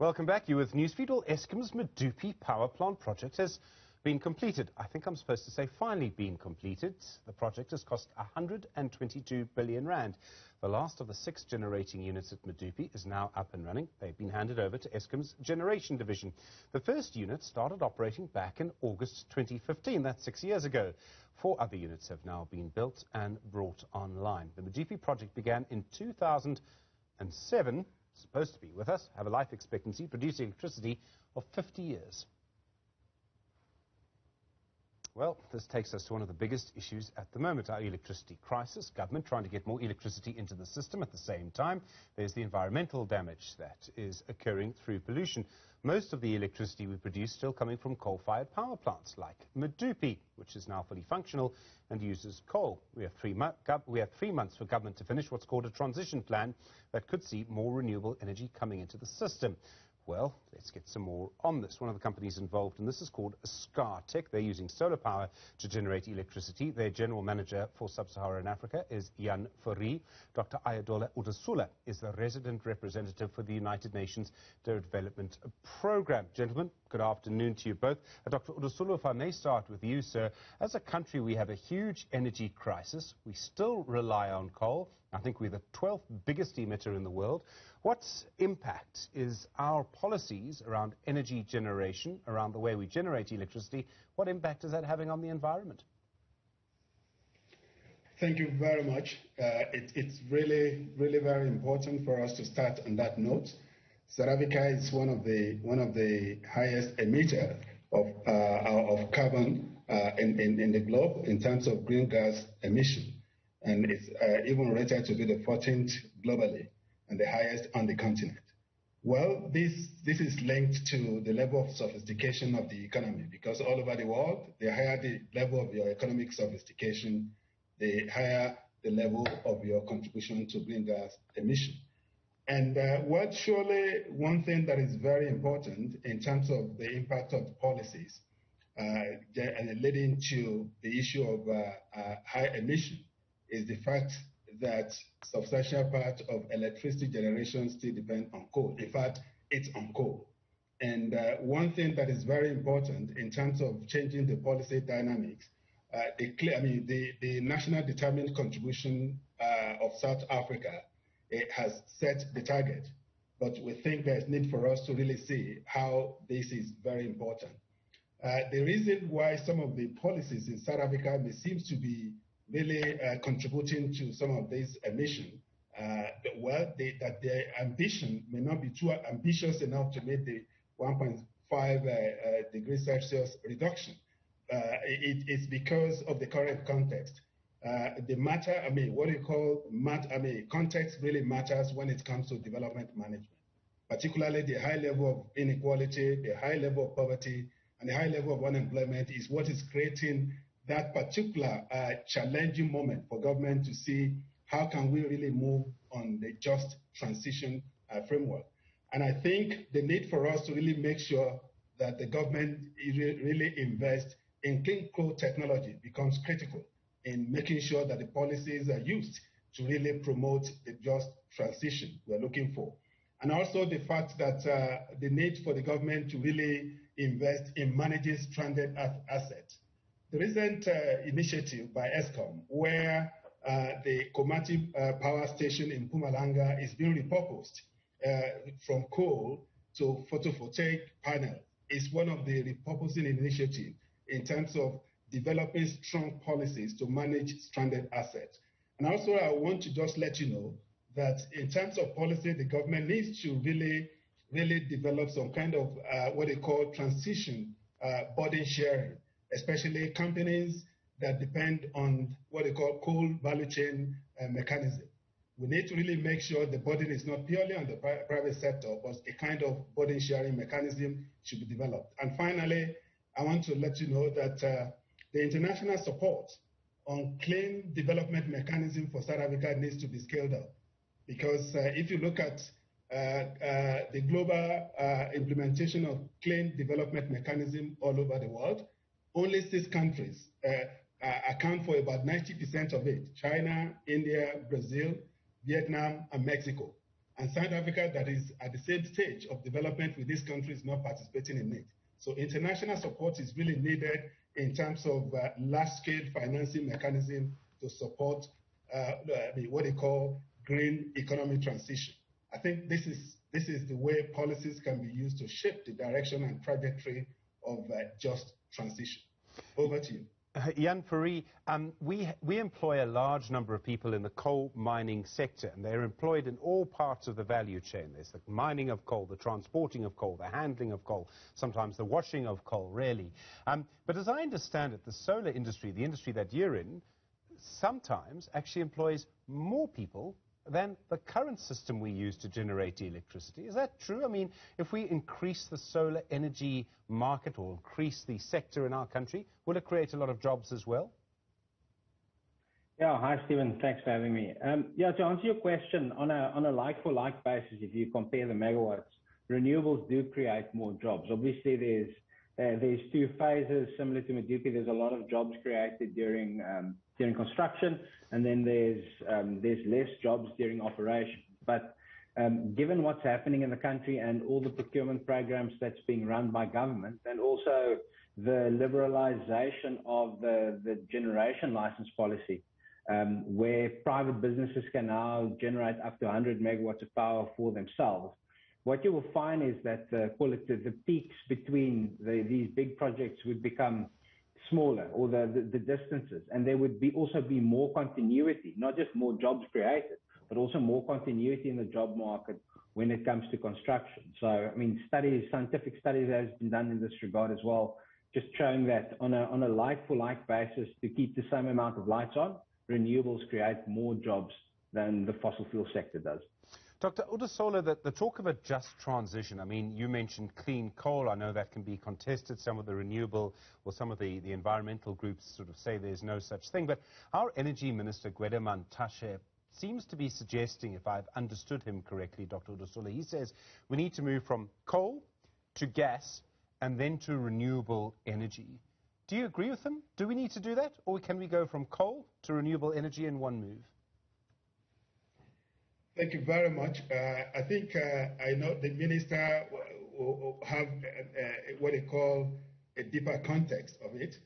Welcome back. You with Newsfeed. Well, Eskom's Medupi power plant project has been completed. I think I'm supposed to say finally been completed. The project has cost 122 billion rand. The last of the 6 generating units at Medupi is now up and running. They've been handed over to Eskom's generation division. The first unit started operating back in August 2015. That's 6 years ago. 4 other units have now been built and brought online. The Medupi project began in 2007. Supposed to be with us, have a life expectancy, producing electricity of 50 years. Well, this takes us to one of the biggest issues at the moment, our electricity crisis. Government trying to get more electricity into the system at the same time. There's the environmental damage that is occurring through pollution. Most of the electricity we produce still coming from coal-fired power plants like Medupi, which is now fully functional and uses coal. We have 3 months for government to finish what's called a transition plan that could see more renewable energy coming into the system. Well, let's get some more on this. One of the companies involved in this is called Scatec. They're using solar power to generate electricity. Their general manager for Sub-Saharan Africa is Fourie. Dr. Ayodele Odusola is the resident representative for the United Nations Development Programme. Gentlemen, good afternoon to you both. Dr. Odusola, if I may start with you, sir. As a country, we have a huge energy crisis. We still rely on coal. I think we're the 12th biggest emitter in the world. What impact is our policies around energy generation, around the way we generate electricity, what impact is that having on the environment? Thank you very much. It's really very important for us to start on that note. South Africa is one of the highest emitter of carbon in the globe in terms of green gas emission. And it's even rated to be the 14th globally and the highest on the continent. Well, this is linked to the level of sophistication of the economy, because all over the world, the higher the level of your economic sophistication, the higher the level of your contribution to green gas emission. And surely one thing that is very important in terms of the impact of the policies and leading to the issue of high emission is the fact that substantial part of electricity generation still depend on coal. In fact, it's on coal. And one thing that is very important in terms of changing the policy dynamics, the national determined contribution of South Africa, it has set the target. But we think there's need for us to really see how this is very important. The reason why some of the policies in South Africa seems to be really contributing to some of this emission, that their ambition may not be too ambitious enough to meet the 1.5 degrees Celsius reduction. It's because of the current context. The matter, context really matters when it comes to development management, particularly the high level of inequality, the high level of poverty, and the high level of unemployment is what is creating that particular challenging moment for government to see how can we really move on the just transition framework. And I think the need for us to really make sure that the government really invest in clean coal technology becomes critical in making sure that the policies are used to really promote the just transition we're looking for. And also the fact that the need for the government to really invest in managing stranded assets. The recent initiative by Eskom, where the Komati power station in Mpumalanga is being repurposed from coal to photovoltaic panel, is one of the repurposing initiatives in terms of developing strong policies to manage stranded assets. And also I want to just let you know that in terms of policy, the government needs to really develop some kind of what they call transition burden sharing, especially companies that depend on what they call coal value chain mechanism. We need to really make sure the burden is not purely on the private sector, but a kind of burden sharing mechanism should be developed. And finally, I want to let you know that the international support on clean development mechanism for South Africa needs to be scaled up. Because if you look at the global implementation of clean development mechanism all over the world, only 6 countries account for about 90% of it: China, India, Brazil, Vietnam, and Mexico. and South Africa, that is at the same stage of development with this country, is not participating in it. So international support is really needed in terms of large-scale financing mechanism to support what they call green economy transition. I think this is the way policies can be used to shape the direction and trajectory of just transition. Over to you. Fourie, we employ a large number of people in the coal mining sector, and they're employed in all parts of the value chain. There's the mining of coal, the transporting of coal, the handling of coal, sometimes the washing of coal, really. But as I understand it, the solar industry, the industry that you're in, sometimes actually employs more people than the current system we use to generate electricity. Is that true? I mean, if we increase the solar energy market or increase the sector in our country, will it create a lot of jobs as well? Yeah, hi Stephen, thanks for having me. Yeah, to answer your question, on a like-for-like basis, if you compare the megawatts, renewables do create more jobs. Obviously, there's two phases similar to Medupi. There's a lot of jobs created during construction, and then there's less jobs during operation. But given what's happening in the country and all the procurement programs that's being run by government, and also the liberalization of the generation license policy, where private businesses can now generate up to 100 megawatts of power for themselves, what you will find is that the peaks between these big projects would become smaller, or the distances, and there would also be more continuity, not just more jobs created, but also more continuity in the job market when it comes to construction. So, I mean, scientific studies have been done in this regard as well, just showing that on a like-for-like basis, to keep the same amount of lights on, renewables create more jobs than the fossil fuel sector does. Dr. Odusola, the talk of a just transition, I mean, you mentioned clean coal. I know that can be contested. Some of the renewable or some of the environmental groups sort of say there's no such thing. But our Energy Minister, Gwede Mantashe, seems to be suggesting, if I've understood him correctly, Dr. Odusola, he says we need to move from coal to gas and then to renewable energy. Do you agree with him? Do we need to do that? Or can we go from coal to renewable energy in one move? Thank you very much. I think I know the minister will have what they call a deeper context of it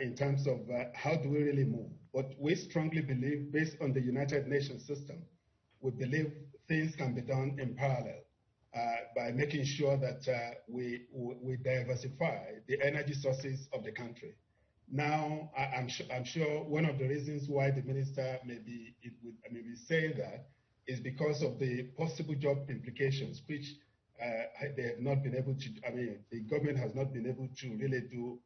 in terms of how do we really move. But we strongly believe, based on the United Nations system, we believe things can be done in parallel by making sure that we diversify the energy sources of the country. Now, I'm sure one of the reasons why the minister may be saying that is because of the possible job implications, which they have not been able to, the government has not been able to really do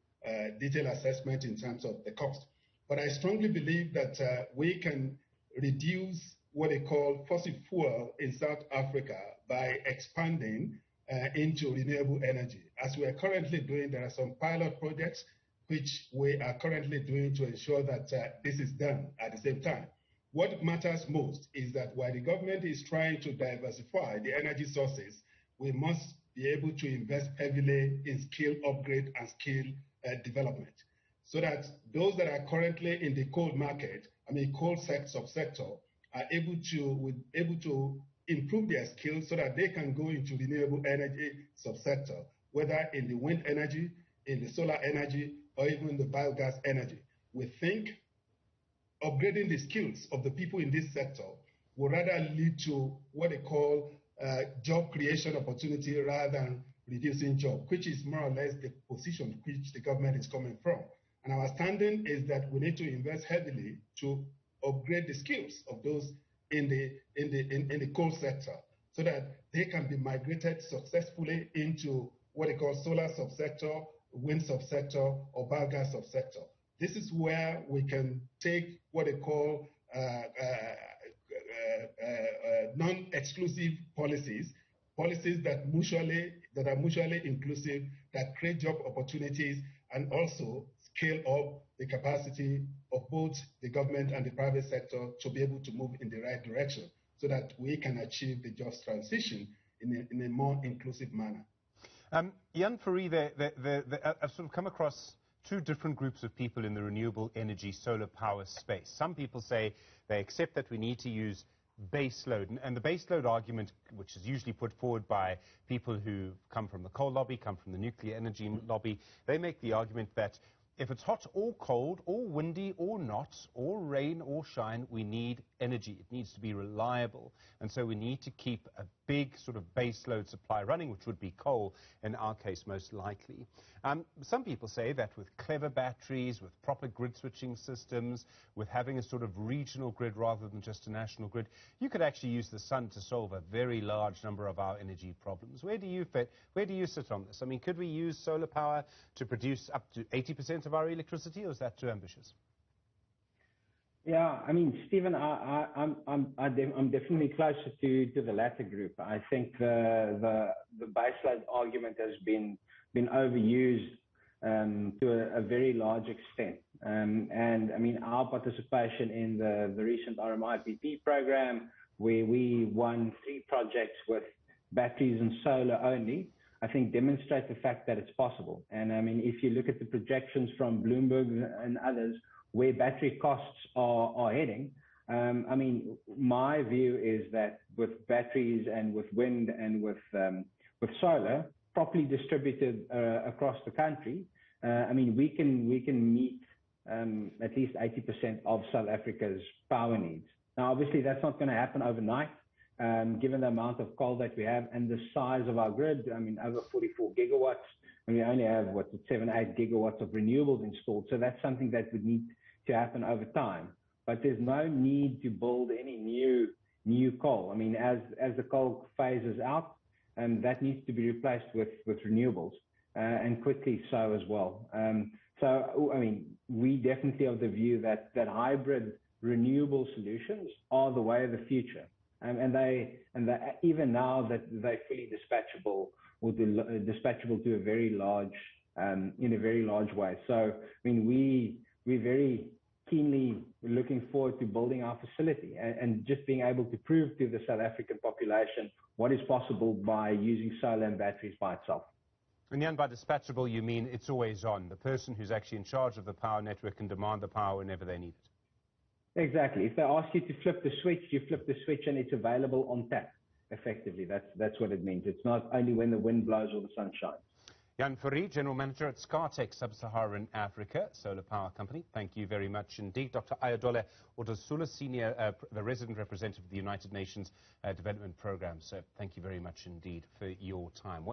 detailed assessment in terms of the cost. But I strongly believe that we can reduce what they call fossil fuel in South Africa by expanding into renewable energy. As we are currently doing, there are some pilot projects which we are currently doing to ensure that this is done at the same time. What matters most is that while the government is trying to diversify the energy sources, we must be able to invest heavily in skill upgrade and skill development, so that those that are currently in the coal market, coal subsector, are able to improve their skills so that they can go into renewable energy subsector, whether in the wind energy, in the solar energy, or even the biogas energy. We think upgrading the skills of the people in this sector will rather lead to what they call job creation opportunity rather than reducing job, which is more or less the position which the government is coming from. And our standing is that we need to invest heavily to upgrade the skills of those in the coal sector, so that they can be migrated successfully into what they call solar subsector, wind subsector, or biogas subsector. This is where we can take what they call non-exclusive policies that are mutually inclusive, that create job opportunities, and also scale up the capacity of both the government and the private sector to be able to move in the right direction, so that we can achieve the just transition in a more inclusive manner. Fourie, I've sort of come across two different groups of people in the renewable energy solar power space. Some people say they accept that we need to use base load. And the base load argument, which is usually put forward by people who come from the coal lobby, come from the nuclear energy lobby, they make the argument that if it's hot or cold or windy or not, or rain or shine, we need energy. It needs to be reliable. And so we need to keep a big sort of base load supply running, which would be coal in our case most likely. Some people say that with clever batteries, with proper grid switching systems, with having a sort of regional grid rather than just a national grid, you could actually use the sun to solve a very large number of our energy problems. Where do you fit? Where do you sit on this? I mean, could we use solar power to produce up to 80% of our electricity, or is that too ambitious? Yeah, I mean, Stephen, I'm definitely closer to the latter group. I think the baseload argument has been overused to a very large extent. And I mean, our participation in the recent RMIPP program, where we won 3 projects with batteries and solar only, I think demonstrates the fact that it's possible. And I mean, if you look at the projections from Bloomberg and others, where battery costs are heading, I mean, my view is that with batteries and with wind and with solar properly distributed across the country, I mean, we can meet at least 80% of South Africa's power needs. Now, obviously, that's not going to happen overnight, given the amount of coal that we have and the size of our grid. I mean, over 44 gigawatts, and we only have, 7-8 gigawatts of renewables installed. So that's something that would need to happen over time. But there's no need to build any new coal. I mean, as the coal phases out, that needs to be replaced with renewables, and quickly so as well. So, I mean, we definitely have the view that hybrid renewable solutions are the way of the future. And they even now that they're fully dispatchable, or dispatchable to a very large, in a very large way. So, I mean, we're very keenly looking forward to building our facility and just being able to prove to the South African population what is possible by using solar and batteries by itself. And Jan, by dispatchable, you mean it's always on. The person who's actually in charge of the power network can demand the power whenever they need it. Exactly. If they ask you to flip the switch, you flip the switch and it's available on tap. Effectively, that's what it means. It's not only when the wind blows or the sun shines. Jan Fourie, General Manager at Scatec, Sub-Saharan Africa, solar power company. Thank you very much indeed. Dr. Ayodele Odusola, Senior, the Resident Representative of the United Nations Development Programme. So thank you very much indeed for your time.